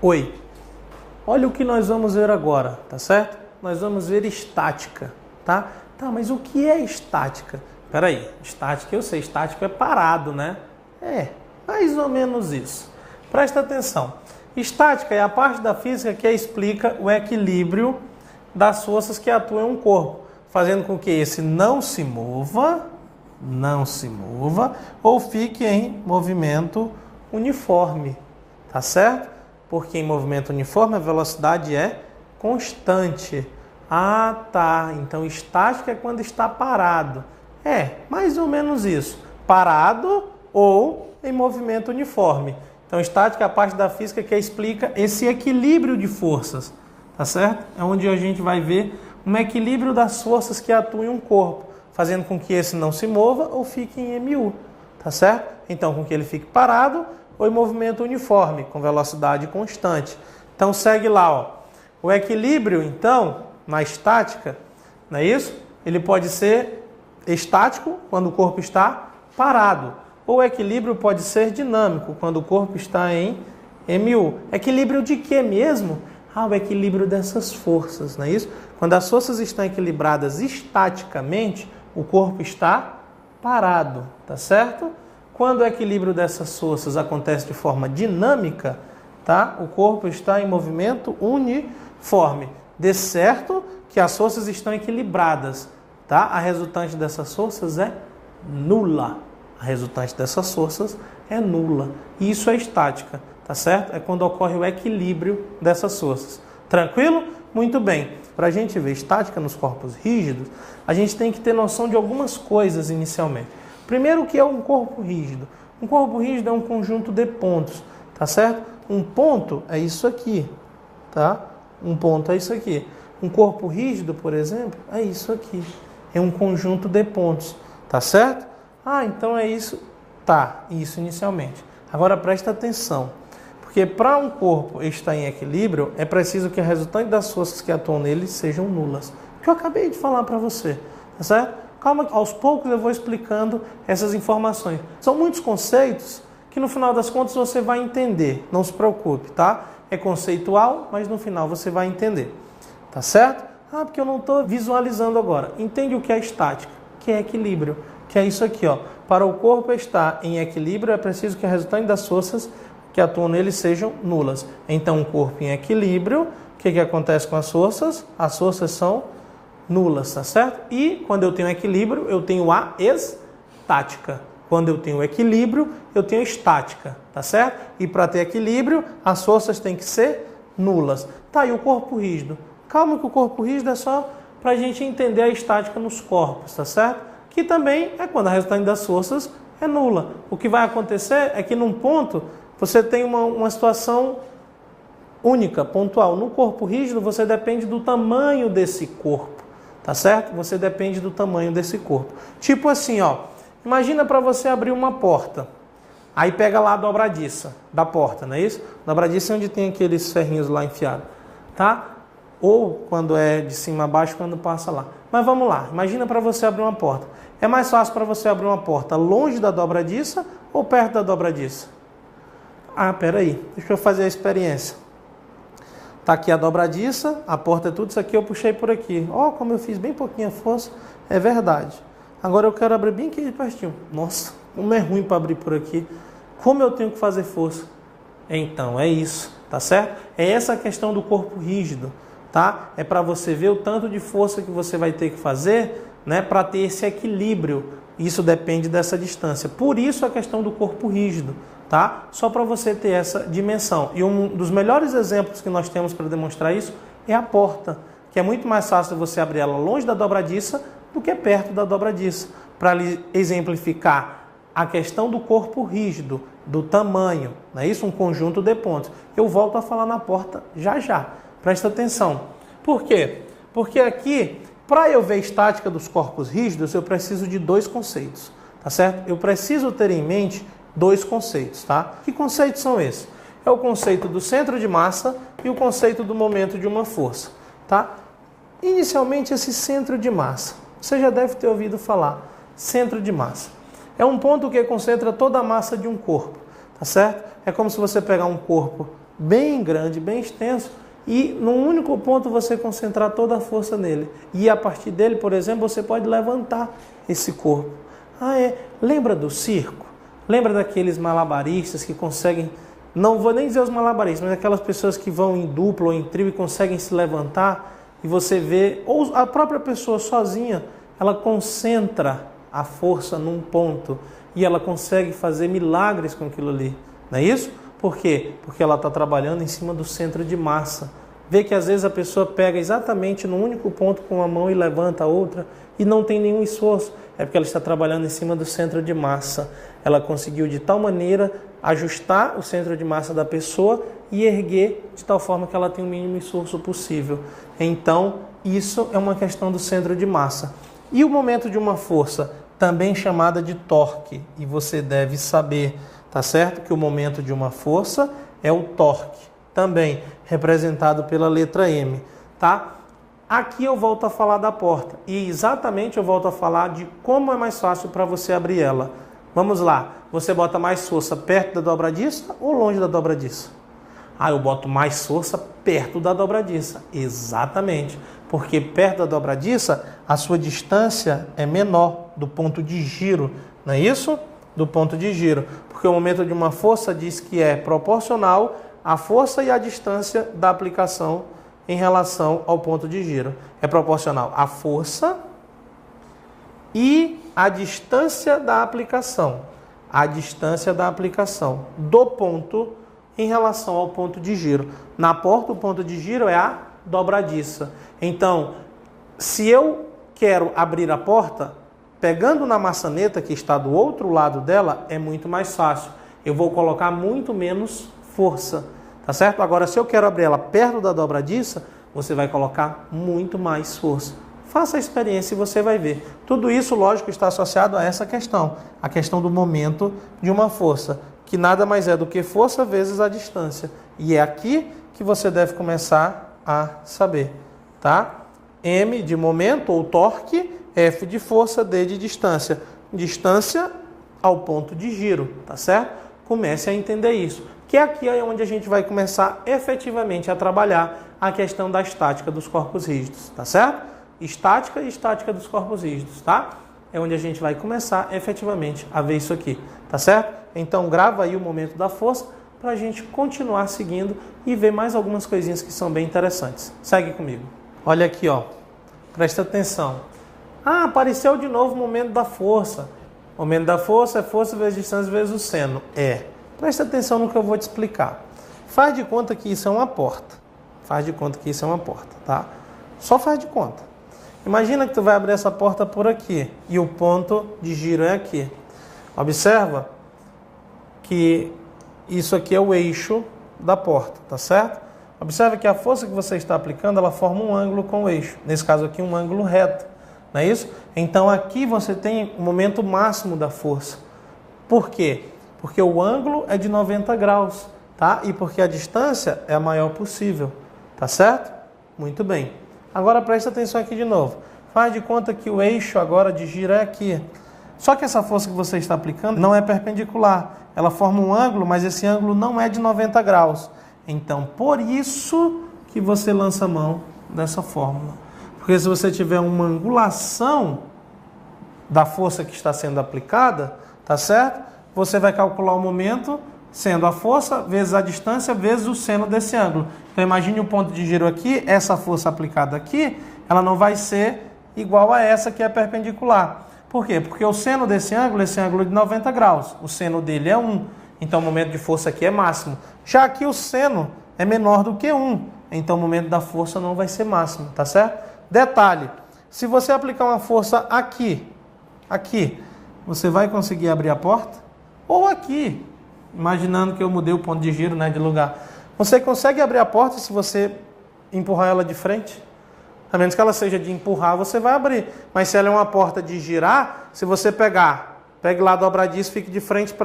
Oi, olha o que nós vamos ver agora, tá certo? Nós vamos ver estática, tá? Tá, mas o que é estática? Peraí, estática eu sei, estático é parado, né? É, mais ou menos isso. Presta atenção. Estática é a parte da física que explica o equilíbrio das forças que atuam em um corpo, fazendo com que esse não se mova ou fique em movimento uniforme, tá certo? Porque em movimento uniforme a velocidade é constante. Ah, tá. Então estática é quando está parado. É, mais ou menos isso. Parado ou em movimento uniforme. Então estática é a parte da física que explica esse equilíbrio de forças, tá certo? É onde a gente vai ver um equilíbrio das forças que atuam em um corpo, fazendo com que esse não se mova ou fique em MU, tá certo? Então, com que ele fique parado ou em movimento uniforme, com velocidade constante. Então, segue lá, ó. O equilíbrio, então, na estática, não é isso? Ele pode ser estático, quando o corpo está parado. Ou o equilíbrio pode ser dinâmico, quando o corpo está em MU. Equilíbrio de quê mesmo? Ah, o equilíbrio dessas forças, não é isso? Quando as forças estão equilibradas estaticamente, o corpo está parado, tá certo? Quando o equilíbrio dessas forças acontece de forma dinâmica, tá? O corpo está em movimento uniforme. De certo que as forças estão equilibradas, tá? A resultante dessas forças é nula. A resultante dessas forças é nula. E isso é estática, tá certo? É quando ocorre o equilíbrio dessas forças. Tranquilo? Muito bem. Para a gente ver estática nos corpos rígidos, a gente tem que ter noção de algumas coisas inicialmente. Primeiro, o que é um corpo rígido? Um corpo rígido é um conjunto de pontos, tá certo? Um ponto é isso aqui, tá? Um ponto é isso aqui. Um corpo rígido, por exemplo, é isso aqui. É um conjunto de pontos, tá certo? Ah, então é isso. Tá, isso inicialmente. Agora presta atenção, porque para um corpo estar em equilíbrio, é preciso que a resultante das forças que atuam nele sejam nulas. O que eu acabei de falar para você, tá certo? Calma, aos poucos eu vou explicando essas informações. São muitos conceitos que no final das contas você vai entender, não se preocupe, tá? É conceitual, mas no final você vai entender, tá certo? Ah, porque eu não estou visualizando agora. Entende o que é estática? Que é equilíbrio, que é isso aqui, ó. Para o corpo estar em equilíbrio, é preciso que a resultante das forças que atuam nele sejam nulas. Então, um corpo em equilíbrio, o que acontece com as forças? As forças são nulas, tá certo? E quando eu tenho equilíbrio, eu tenho a estática. Quando eu tenho equilíbrio, eu tenho estática, tá certo? E para ter equilíbrio, as forças têm que ser nulas. Tá, e o corpo rígido? Calma que o corpo rígido é só para a gente entender a estática nos corpos, tá certo? Que também é quando a resultante das forças é nula. O que vai acontecer é que num ponto você tem uma situação única, pontual. No corpo rígido você depende do tamanho desse corpo, tá certo? Você depende do tamanho desse corpo. Tipo assim, ó, imagina para você abrir uma porta. Aí pega lá a dobradiça da porta, não é isso? Dobradiça é onde tem aqueles ferrinhos lá enfiados, tá? Ou quando é de cima a baixo, quando passa lá. Mas vamos lá, imagina para você abrir uma porta. É mais fácil para você abrir uma porta longe da dobradiça ou perto da dobradiça? Ah, peraí, deixa eu fazer a experiência. Tá aqui a dobradiça, a porta é tudo isso aqui, eu puxei por aqui. Ó, como eu fiz bem pouquinha força, é verdade. Agora eu quero abrir bem aqui de pertinho. Nossa, como é ruim para abrir por aqui. Como eu tenho que fazer força? Então, é isso, tá certo? É essa a questão do corpo rígido, tá? É para você ver o tanto de força que você vai ter que fazer, né, para ter esse equilíbrio. Isso depende dessa distância. Por isso a questão do corpo rígido, tá? Só para você ter essa dimensão. E um dos melhores exemplos que nós temos para demonstrar isso é a porta, que é muito mais fácil você abrir ela longe da dobradiça do que perto da dobradiça. Para exemplificar a questão do corpo rígido, do tamanho, não é isso? Um conjunto de pontos. Eu volto a falar na porta já já. Presta atenção. Por quê? Porque aqui, para eu ver a estática dos corpos rígidos, eu preciso de dois conceitos, tá certo? Eu preciso ter em mente dois conceitos, tá? Que conceitos são esses? É o conceito do centro de massa e o conceito do momento de uma força, tá? Inicialmente, esse centro de massa. Você já deve ter ouvido falar. Centro de massa. É um ponto que concentra toda a massa de um corpo, tá certo? É como se você pegar um corpo bem grande, bem extenso, e num único ponto você concentrar toda a força nele. E a partir dele, por exemplo, você pode levantar esse corpo. Lembra do circo? Lembra daqueles malabaristas que conseguem, não vou nem dizer os malabaristas, mas aquelas pessoas que vão em dupla ou em trio e conseguem se levantar, e você vê, ou a própria pessoa sozinha, ela concentra a força num ponto e ela consegue fazer milagres com aquilo ali. Não é isso? Por quê? Porque ela está trabalhando em cima do centro de massa. Vê que às vezes a pessoa pega exatamente no único ponto com uma mão e levanta a outra e não tem nenhum esforço. É porque ela está trabalhando em cima do centro de massa. Ela conseguiu de tal maneira ajustar o centro de massa da pessoa e erguer de tal forma que ela tem o mínimo esforço possível. Então, isso é uma questão do centro de massa. E o momento de uma força, também chamada de torque, e você deve saber, tá certo? Que o momento de uma força é o torque, também representado pela letra M, tá? Aqui eu volto a falar da porta, e exatamente eu volto a falar de como é mais fácil para você abrir ela. Vamos lá, você bota mais força perto da dobradiça ou longe da dobradiça? Eu boto mais força perto da dobradiça. Exatamente, porque perto da dobradiça a sua distância é menor do ponto de giro, não é isso? Do ponto de giro, porque o momento de uma força diz que é proporcional à força e à distância da aplicação em relação ao ponto de giro. É proporcional à força e à distância da aplicação. A distância da aplicação do ponto em relação ao ponto de giro. Na porta, o ponto de giro é a dobradiça. Então, se eu quero abrir a porta, pegando na maçaneta que está do outro lado dela, é muito mais fácil. Eu vou colocar muito menos força, tá certo? Agora, se eu quero abrir ela perto da dobradiça, você vai colocar muito mais força. Faça a experiência e você vai ver. Tudo isso, lógico, está associado a essa questão, a questão do momento de uma força, que nada mais é do que força vezes a distância. E é aqui que você deve começar a saber, tá? M de momento ou torque, F de força, D de distância. Distância ao ponto de giro, tá certo? Comece a entender isso. Que aqui é onde a gente vai começar efetivamente a trabalhar a questão da estática dos corpos rígidos, tá certo? Estática e estática dos corpos rígidos, tá? É onde a gente vai começar efetivamente a ver isso aqui, tá certo? Então grava aí o momento da força para a gente continuar seguindo e ver mais algumas coisinhas que são bem interessantes. Segue comigo. Olha aqui, ó. Presta atenção. Apareceu de novo o momento da força. O momento da força é força vezes distância vezes o seno. Presta atenção no que eu vou te explicar. Faz de conta que isso é uma porta. Faz de conta que isso é uma porta, tá? Só faz de conta. Imagina que tu vai abrir essa porta por aqui e o ponto de giro é aqui. Observa que isso aqui é o eixo da porta, tá certo? Observa que a força que você está aplicando, ela forma um ângulo com o eixo. Nesse caso aqui, um ângulo reto, não é isso? Então aqui você tem o momento máximo da força. Por quê? Porque o ângulo é de 90 graus, tá? E porque a distância é a maior possível, tá certo? Muito bem. Agora presta atenção aqui de novo. Faz de conta que o eixo agora de giro é aqui. Só que essa força que você está aplicando não é perpendicular. Ela forma um ângulo, mas esse ângulo não é de 90 graus. Então, por isso que você lança a mão dessa fórmula. Porque se você tiver uma angulação da força que está sendo aplicada, tá certo? Você vai calcular o momento sendo a força vezes a distância vezes o seno desse ângulo. Então imagine o ponto de giro aqui, essa força aplicada aqui, ela não vai ser igual a essa que é perpendicular. Por quê? Porque o seno desse ângulo, esse ângulo é de 90 graus, o seno dele é 1, então o momento de força aqui é máximo. Já aqui o seno é menor do que 1, então o momento da força não vai ser máximo, tá certo? Detalhe, se você aplicar uma força aqui, você vai conseguir abrir a porta? Ou aqui, imaginando que eu mudei o ponto de giro, né, de lugar. Você consegue abrir a porta se você empurrar ela de frente? A menos que ela seja de empurrar, você vai abrir. Mas se ela é uma porta de girar, se você pegue lá dobradiço, fique de frente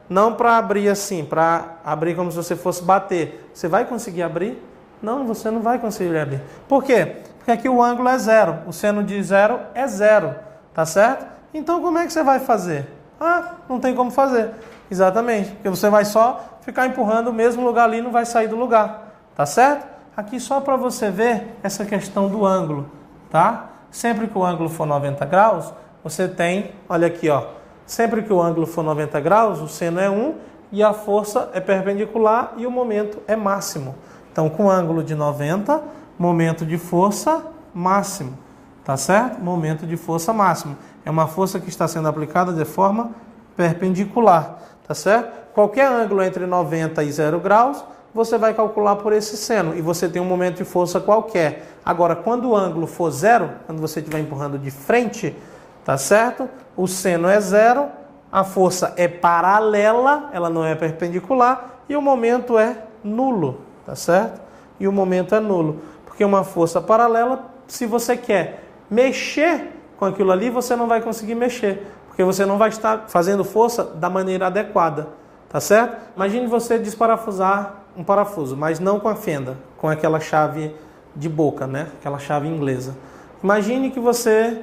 não para abrir assim, para abrir como se você fosse bater. Você vai conseguir abrir? Não, você não vai conseguir abrir. Por quê? Porque aqui o ângulo é 0. O seno de 0 é 0. Tá certo? Então como é que você vai fazer? Não tem como fazer. Exatamente, porque você vai só ficar empurrando o mesmo lugar ali, não vai sair do lugar, tá certo? Aqui só para você ver essa questão do ângulo, tá? Sempre que o ângulo for 90 graus, você tem, olha aqui, ó, sempre que o ângulo for 90 graus, o seno é 1 e a força é perpendicular e o momento é máximo. Então, com ângulo de 90, momento de força máximo, tá certo? Momento de força máximo. É uma força que está sendo aplicada de forma perpendicular, tá certo? Qualquer ângulo entre 90 e 0 graus, você vai calcular por esse seno e você tem um momento de força qualquer. Agora, quando o ângulo for 0, quando você estiver empurrando de frente, tá certo? O seno é 0, a força é paralela, ela não é perpendicular e o momento é nulo, tá certo? E o momento é nulo, porque uma força paralela, se você quer mexer com aquilo ali, você não vai conseguir mexer, porque você não vai estar fazendo força da maneira adequada, tá certo? Imagine você desparafusar um parafuso, mas não com a fenda, com aquela chave de boca, né? Aquela chave inglesa. Imagine que você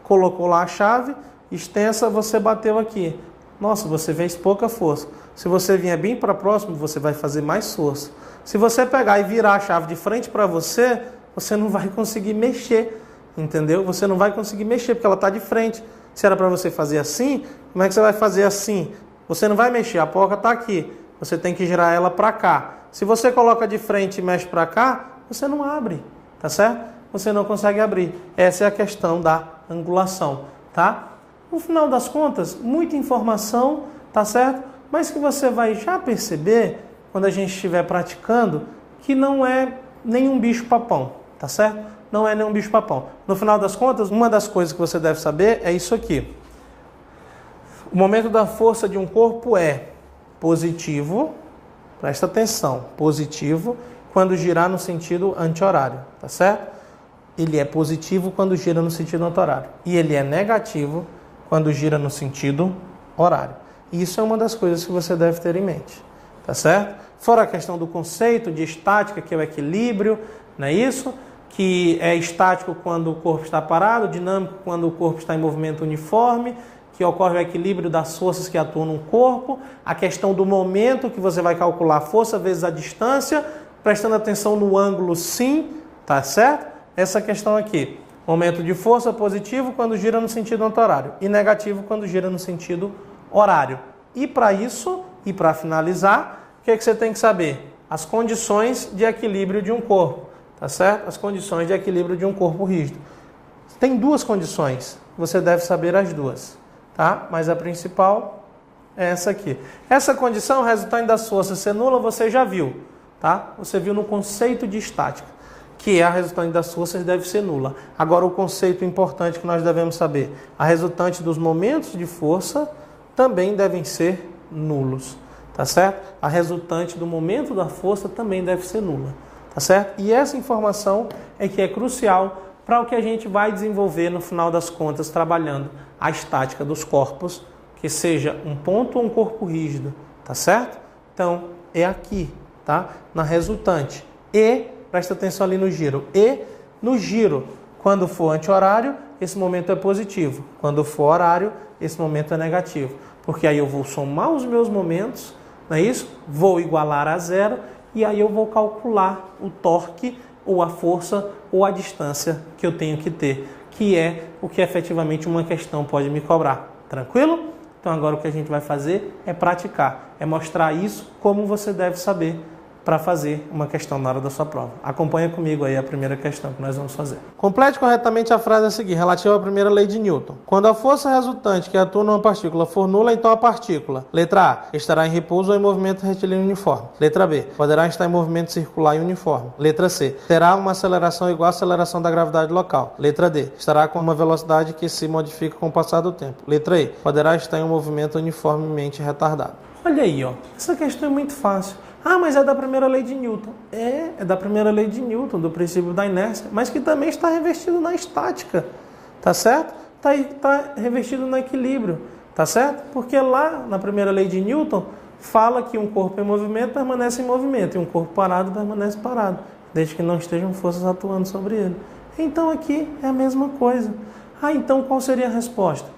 colocou lá a chave extensa, você bateu aqui. Nossa, você fez pouca força. Se você vier bem para próximo, você vai fazer mais força. Se você pegar e virar a chave de frente para você, você não vai conseguir mexer, entendeu? Você não vai conseguir mexer porque ela está de frente. Se era para você fazer assim, como é que você vai fazer assim? Você não vai mexer, a porca está aqui. Você tem que girar ela para cá. Se você coloca de frente e mexe para cá, você não abre, tá certo? Você não consegue abrir. Essa é a questão da angulação, tá? No final das contas, muita informação, tá certo? Mas que você vai já perceber, quando a gente estiver praticando, que não é nenhum bicho-papão, tá certo? Não é nenhum bicho-papão. No final das contas, uma das coisas que você deve saber é isso aqui. O momento da força de um corpo é positivo, presta atenção, positivo quando girar no sentido anti-horário, tá certo? Ele é positivo quando gira no sentido anti-horário. E ele é negativo quando gira no sentido horário. E isso é uma das coisas que você deve ter em mente, tá certo? Fora a questão do conceito de estática, que é o equilíbrio, não é isso? Que é estático quando o corpo está parado, dinâmico quando o corpo está em movimento uniforme, que ocorre o equilíbrio das forças que atuam no corpo, a questão do momento que você vai calcular a força vezes a distância, prestando atenção no ângulo sim, tá certo? Essa questão aqui, momento de força positivo quando gira no sentido anti-horário e negativo quando gira no sentido horário. E para isso, e para finalizar, o que é que você tem que saber? As condições de equilíbrio de um corpo, tá certo? As condições de equilíbrio de um corpo rígido. Tem duas condições, você deve saber as duas. Tá? Mas a principal é essa aqui. Essa condição, resultante das forças ser nula, você já viu. Tá? Você viu no conceito de estática, que a resultante das forças deve ser nula. Agora, o conceito importante que nós devemos saber, a resultante dos momentos de força também devem ser nulos. Tá certo? A resultante do momento da força também deve ser nula. Tá certo? E essa informação é que é crucial para o que a gente vai desenvolver no final das contas, trabalhando a estática dos corpos, que seja um ponto ou um corpo rígido, tá certo? Então, é aqui, tá? Na resultante. E, presta atenção ali no giro, e no giro, quando for anti-horário, esse momento é positivo. Quando for horário, esse momento é negativo. Porque aí eu vou somar os meus momentos, não é isso? Vou igualar a zero, e aí eu vou calcular o torque, ou a força, ou a distância que eu tenho que ter, que é o que efetivamente uma questão pode me cobrar. Tranquilo? Então agora o que a gente vai fazer é praticar, é mostrar isso como você deve saber para fazer uma questão na hora da sua prova. Acompanha comigo aí a primeira questão que nós vamos fazer. Complete corretamente a frase a seguir, relativa à primeira lei de Newton. Quando a força resultante que atua numa partícula for nula, então a partícula, letra A, estará em repouso ou em movimento retilíneo uniforme. Letra B, poderá estar em movimento circular e uniforme. Letra C, terá uma aceleração igual à aceleração da gravidade local. Letra D, estará com uma velocidade que se modifica com o passar do tempo. Letra E, poderá estar em um movimento uniformemente retardado. Olha aí, ó. Essa questão é muito fácil. Ah, mas é da primeira lei de Newton. É da primeira lei de Newton, do princípio da inércia, mas que também está revestido na estática, tá certo? Está revestido no equilíbrio, tá certo? Porque lá, na primeira lei de Newton, fala que um corpo em movimento permanece em movimento e um corpo parado permanece parado, desde que não estejam forças atuando sobre ele. Então aqui é a mesma coisa. Ah, então qual seria a resposta?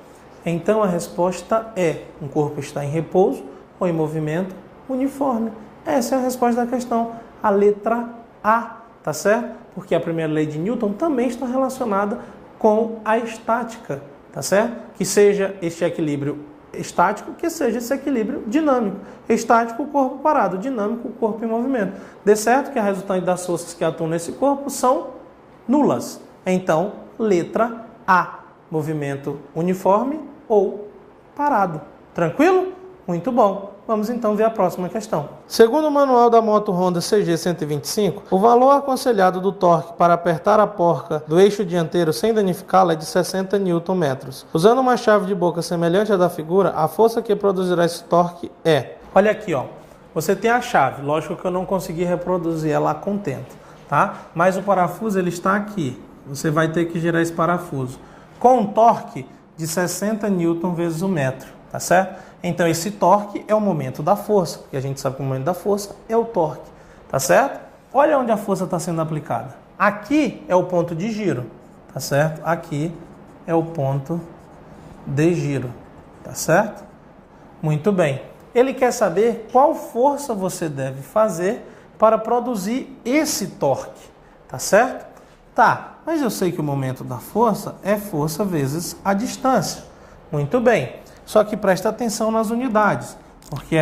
Então a resposta é: um corpo está em repouso ou em movimento uniforme. Essa é a resposta da questão, a letra A, tá certo? Porque a primeira lei de Newton também está relacionada com a estática, tá certo? Que seja este equilíbrio estático, que seja esse equilíbrio dinâmico. Estático, o corpo parado, dinâmico, o corpo em movimento. De certo que a resultante das forças que atuam nesse corpo são nulas. Então, letra A, movimento uniforme ou parado. Tranquilo? Muito bom. Vamos então ver a próxima questão. Segundo o manual da moto Honda CG 125, o valor aconselhado do torque para apertar a porca do eixo dianteiro sem danificá-la é de 60 Nm. Usando uma chave de boca semelhante à da figura, a força que produzirá esse torque é... Olha aqui, ó. Você tem a chave. Lógico que eu não consegui reproduzir ela a contento, tá? Mas o parafuso ele está aqui. Você vai ter que girar esse parafuso com um torque de 60 Nm vezes o metro, tá certo? Então esse torque é o momento da força, porque a gente sabe que o momento da força é o torque, tá certo? Olha onde a força está sendo aplicada. Aqui é o ponto de giro, tá certo? Aqui é o ponto de giro, tá certo? Muito bem. Ele quer saber qual força você deve fazer para produzir esse torque, tá certo? Tá, mas eu sei que o momento da força é força vezes a distância. Muito bem. Só que presta atenção nas unidades, porque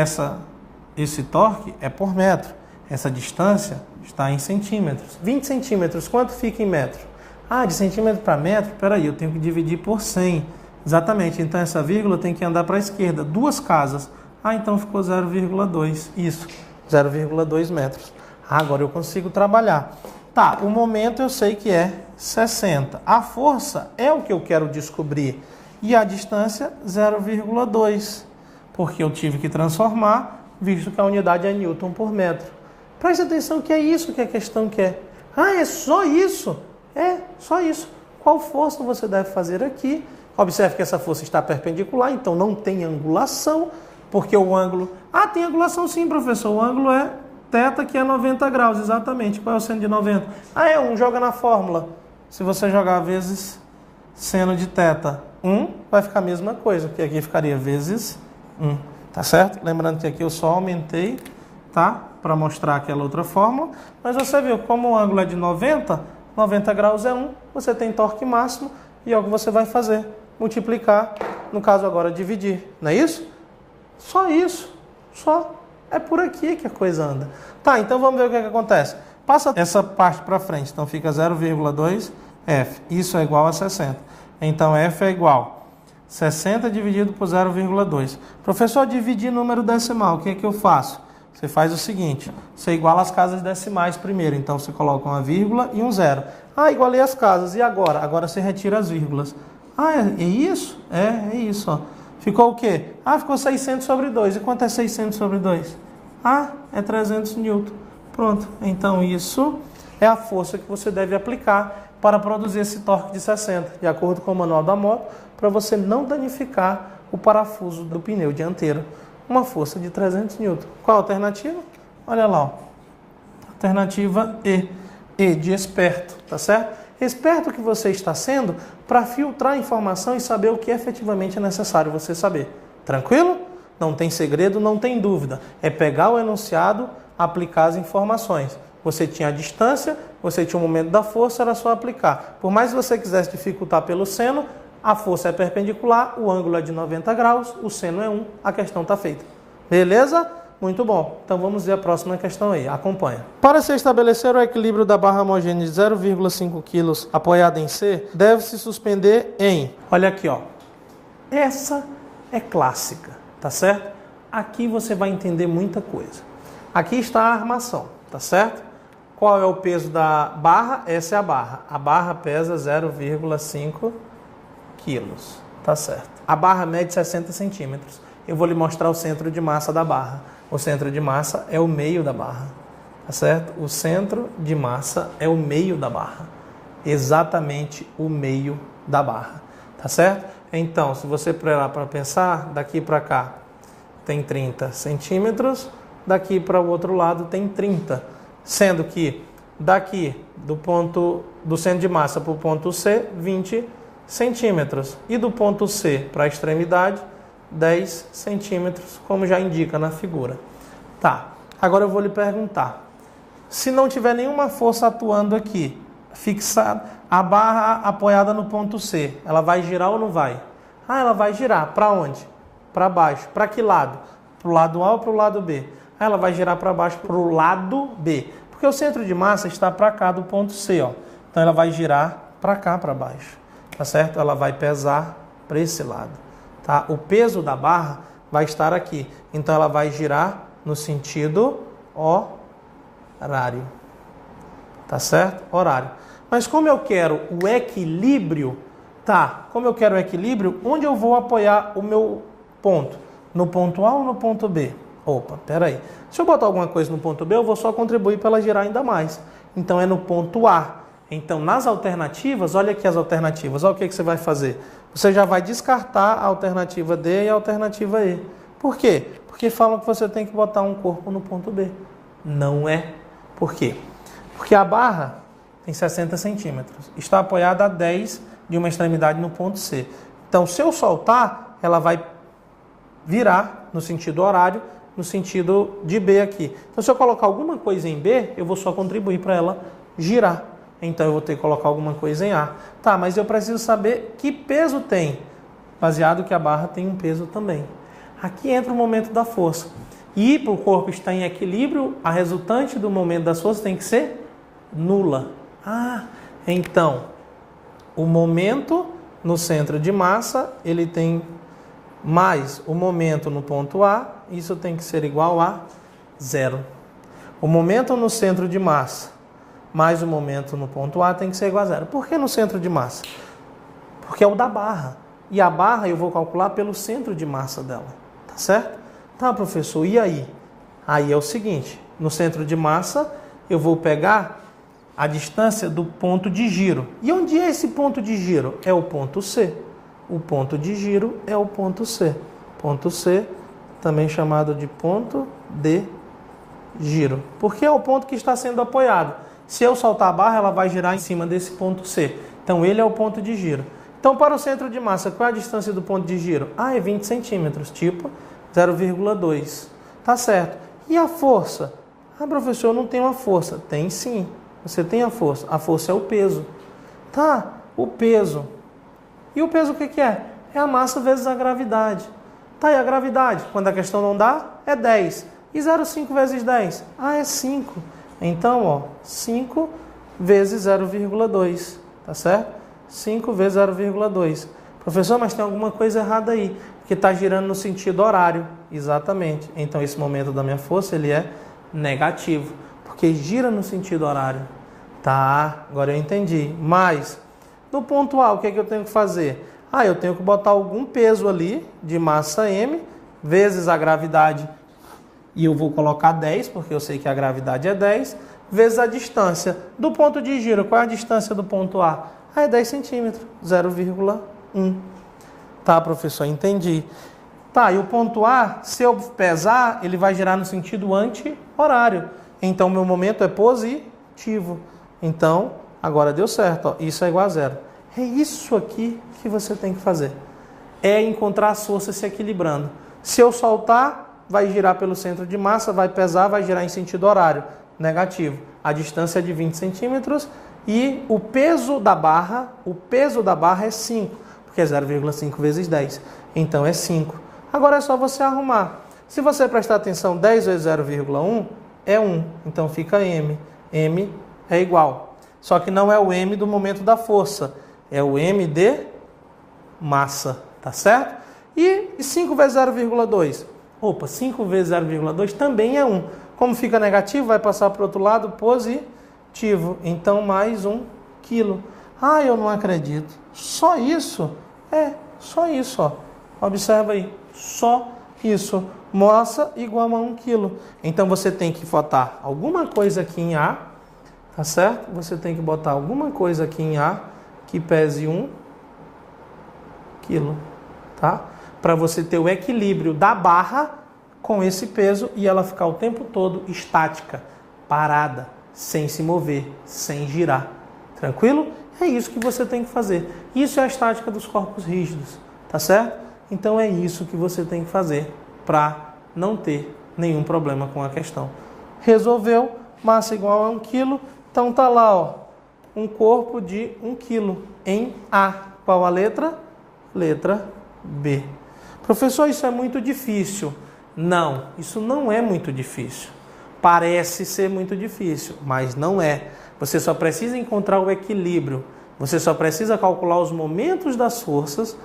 esse torque é por metro. Essa distância está em centímetros. 20 centímetros, quanto fica em metro? Ah, de centímetro para metro? Peraí, eu tenho que dividir por 100. Exatamente, então essa vírgula tem que andar para a esquerda. 2 casas. Ah, então ficou 0,2. Isso, 0,2 metros. Ah, agora eu consigo trabalhar. Tá, o momento eu sei que é 60. A força é o que eu quero descobrir. E a distância 0,2, porque eu tive que transformar, visto que a unidade é Newton por metro. Preste atenção que é isso que a questão quer. Ah, é só isso? É, só isso. Qual força você deve fazer aqui? Observe que essa força está perpendicular, então não tem angulação, porque o ângulo... Ah, tem angulação sim, professor. O ângulo é θ, que é 90 graus, exatamente. Qual é o seno de 90? Ah, é 1, joga na fórmula. Se você jogar vezes seno de θ, 1 vai ficar a mesma coisa, porque aqui ficaria vezes 1, tá certo? Lembrando que aqui eu só aumentei, tá? Para mostrar aquela outra fórmula, mas você viu, como o ângulo é de 90 graus é 1, você tem torque máximo, e é o que você vai fazer, multiplicar, no caso agora dividir, não é isso? Só isso, só, é por aqui que a coisa anda. Tá, então vamos ver o que acontece. Passa essa parte para frente, então fica 0,2 F, isso é igual a 60. Então, F é igual a 60 dividido por 0,2. Professor, dividir número decimal, o que é que eu faço? Você faz o seguinte, você iguala as casas decimais primeiro. Então, você coloca uma vírgula e um zero. Ah, igualei as casas. E agora? Agora você retira as vírgulas. Ah, é isso? É isso. Ó. Ficou o quê? Ah, ficou 600 sobre 2. E quanto é 600 sobre 2? Ah, é 300 newton. Pronto. Então, isso é a força que você deve aplicar para produzir esse torque de 60, de acordo com o manual da moto, para você não danificar o parafuso do pneu dianteiro. Uma força de 300 Nm. Qual a alternativa? Olha lá, ó. Alternativa E. E de esperto, tá certo? Esperto que você está sendo para filtrar a informação e saber o que efetivamente é necessário você saber. Tranquilo? Não tem segredo, não tem dúvida. É pegar o enunciado, aplicar as informações. Você tinha a distância, você tinha o momento da força, era só aplicar. Por mais que você quisesse dificultar pelo seno, a força é perpendicular, o ângulo é de 90 graus, o seno é 1, a questão está feita. Beleza? Muito bom. Então vamos ver a próxima questão aí. Acompanha. Para se estabelecer o equilíbrio da barra homogênea de 0,5 kg apoiada em C, deve-se suspender em... Olha aqui, ó. Essa é clássica, tá certo? Aqui você vai entender muita coisa. Aqui está a armação, tá certo? Qual é o peso da barra? Essa é a barra. A barra pesa 0,5 quilos, tá certo? A barra mede 60 centímetros. Eu vou lhe mostrar o centro de massa da barra. O centro de massa é o meio da barra, tá certo? O centro de massa é o meio da barra. Exatamente o meio da barra, tá certo? Então, se você parar para pensar, daqui para cá tem 30 centímetros, daqui para o outro lado tem 30. Sendo que daqui do centro de massa para o ponto C, 20 centímetros. E do ponto C para a extremidade, 10 centímetros, como já indica na figura. Tá, agora eu vou lhe perguntar. Se não tiver nenhuma força atuando aqui, fixada, a barra apoiada no ponto C, ela vai girar ou não vai? Ah, ela vai girar. Para onde? Para baixo. Para que lado? Para o lado A ou para o lado B? Ah, ela vai girar para baixo, para o lado B. Porque o centro de massa está para cá do ponto C, ó. Então ela vai girar para cá, para baixo. Tá certo? Ela vai pesar para esse lado. Tá? O peso da barra vai estar aqui. Então ela vai girar no sentido horário. Tá certo? Horário. Mas como eu quero o equilíbrio, tá? Como eu quero o equilíbrio, onde eu vou apoiar o meu ponto? No ponto A ou no ponto B? Opa, peraí. Se eu botar alguma coisa no ponto B, eu vou só contribuir para ela girar ainda mais. Então é no ponto A. Então nas alternativas, olha aqui as alternativas. Olha o que você vai fazer. Você já vai descartar a alternativa D e a alternativa E. Por quê? Porque falam que você tem que botar um corpo no ponto B. Não é. Por quê? Porque a barra tem 60 centímetros. Está apoiada a 10 de uma extremidade no ponto C. Então, se eu soltar, ela vai virar no sentido horário, no sentido de B aqui. Então, se eu colocar alguma coisa em B, eu vou só contribuir para ela girar. Então, eu vou ter que colocar alguma coisa em A. Tá, mas eu preciso saber que peso tem, baseado que a barra tem um peso também. Aqui entra o momento da força. E para o corpo estar em equilíbrio, a resultante do momento das forças tem que ser nula. Ah, então, o momento no centro de massa, ele tem mais o momento no ponto A, isso tem que ser igual a zero. O momento no centro de massa mais o momento no ponto A tem que ser igual a zero. Por que no centro de massa? Porque é o da barra. E a barra eu vou calcular pelo centro de massa dela. Tá certo? Tá, professor, e aí? Aí é o seguinte, no centro de massa eu vou pegar a distância do ponto de giro. E onde é esse ponto de giro? É o ponto C. O ponto de giro é o ponto C. Ponto C, também chamado de ponto de giro. Porque é o ponto que está sendo apoiado. Se eu soltar a barra, ela vai girar em cima desse ponto C. Então, ele é o ponto de giro. Então, para o centro de massa, qual é a distância do ponto de giro? Ah, é 20 centímetros, tipo 0,2. Tá certo. E a força? Ah, professor, eu não tenho a força. Tem sim. Você tem a força. A força é o peso. Tá, o peso. E o peso o que é? É a massa vezes a gravidade. Tá, e a gravidade? Quando a questão não dá, é 10. E 0,5 vezes 10? Ah, é 5. Então, ó, 5 vezes 0,2. Tá certo? 5 vezes 0,2. Professor, mas tem alguma coisa errada aí. Porque está girando no sentido horário. Exatamente. Então, esse momento da minha força, ele é negativo. Porque gira no sentido horário. Tá, agora eu entendi. Mas, no ponto A, o que é que eu tenho que fazer? Ah, eu tenho que botar algum peso ali, de massa M, vezes a gravidade. E eu vou colocar 10, porque eu sei que a gravidade é 10, vezes a distância. Do ponto de giro, qual é a distância do ponto A? Ah, é 10 centímetros, 0,1. Tá, professor, entendi. Tá, e o ponto A, se eu pesar, ele vai girar no sentido anti-horário. Então, meu momento é positivo. Então, agora deu certo, ó, isso é igual a zero. É isso aqui que você tem que fazer. É encontrar as forças se equilibrando. Se eu soltar, vai girar pelo centro de massa, vai pesar, vai girar em sentido horário. Negativo. A distância é de 20 centímetros e o peso da barra é 5, porque é 0,5 vezes 10. Então, é 5. Agora é só você arrumar. Se você prestar atenção, 10 vezes 0,1 é 1. Então, fica M. M é igual. Só que não é o M do momento da força. É o M de massa. Tá certo? E 5 vezes 0,2? Opa, 5 vezes 0,2 também é 1. Como fica negativo, vai passar para o outro lado positivo. Então, mais 1 quilo. Ah, eu não acredito. Só isso? É, só isso, ó. Observa aí. Só isso. Massa igual a 1 quilo. Então, você tem que botar alguma coisa aqui em A. Tá certo? Você tem que botar alguma coisa aqui em A que pese 1 quilo. Tá? Para você ter o equilíbrio da barra com esse peso e ela ficar o tempo todo estática, parada, sem se mover, sem girar. Tranquilo? É isso que você tem que fazer. Isso é a estática dos corpos rígidos, tá certo? Então é isso que você tem que fazer para não ter nenhum problema com a questão. Resolveu, massa igual a 1 kg, então tá lá, ó, um corpo de 1 kg em A. Qual a letra? Letra B. Professor, isso é muito difícil. Não, isso não é muito difícil. Parece ser muito difícil, mas não é. Você só precisa encontrar o equilíbrio. Você só precisa calcular os momentos das forças.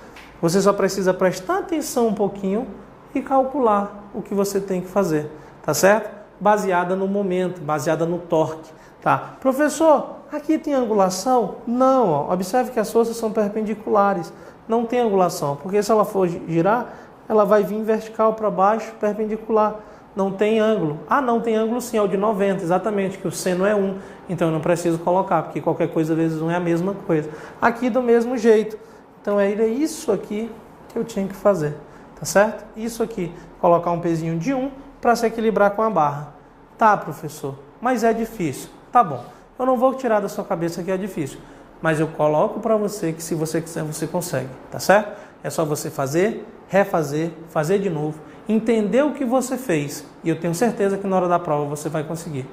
Você só precisa prestar atenção um pouquinho e calcular o que você tem que fazer. Tá certo? Baseada no momento, baseada no torque. Tá? Professor, aqui tem angulação? Não. Ó. Observe que as forças são perpendiculares. Não tem angulação, porque se ela for girar, ela vai vir vertical para baixo, perpendicular. Não tem ângulo. Ah, não, tem ângulo sim, é o de 90, exatamente, que o seno é 1. Então eu não preciso colocar, porque qualquer coisa vezes 1 é a mesma coisa. Aqui do mesmo jeito. Então é isso aqui que eu tinha que fazer, tá certo? Isso aqui, colocar um pezinho de 1 para se equilibrar com a barra. Tá, professor, mas é difícil. Tá bom, eu não vou tirar da sua cabeça que é difícil, mas eu coloco para você que se você quiser, você consegue, tá certo? É só você fazer, refazer, fazer de novo, entender o que você fez. E eu tenho certeza que na hora da prova você vai conseguir.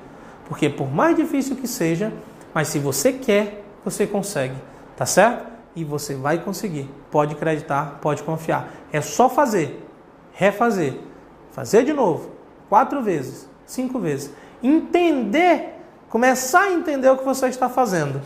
Porque por mais difícil que seja, mas se você quer, você consegue, tá certo? E você vai conseguir. Pode acreditar, pode confiar. É só fazer, refazer, fazer de novo, 4 vezes, 5 vezes. Entender, começar a entender o que você está fazendo.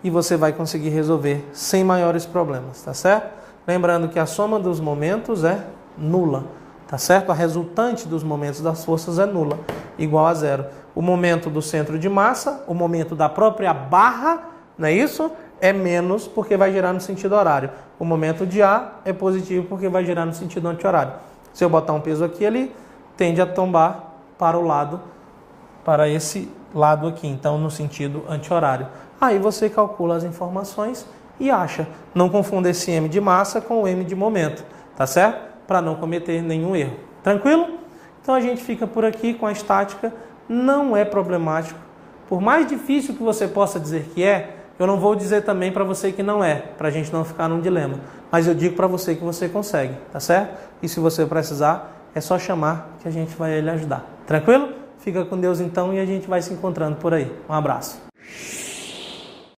E você vai conseguir resolver sem maiores problemas, tá certo? Lembrando que a soma dos momentos é nula, tá certo? A resultante dos momentos das forças é nula, igual a 0. O momento do centro de massa, o momento da própria barra, não é isso? É menos porque vai girar no sentido horário. O momento de A é positivo porque vai girar no sentido anti-horário. Se eu botar um peso aqui, ele tende a tombar para o lado, para esse lado aqui, então no sentido anti-horário. Aí você calcula as informações e acha. Não confunda esse M de massa com o M de momento, tá certo? Para não cometer nenhum erro. Tranquilo? Então a gente fica por aqui com a estática. Não é problemático. Por mais difícil que você possa dizer que é, eu não vou dizer também para você que não é, para a gente não ficar num dilema. Mas eu digo para você que você consegue, tá certo? E se você precisar, é só chamar que a gente vai lhe ajudar. Tranquilo? Fica com Deus então e a gente vai se encontrando por aí. Um abraço.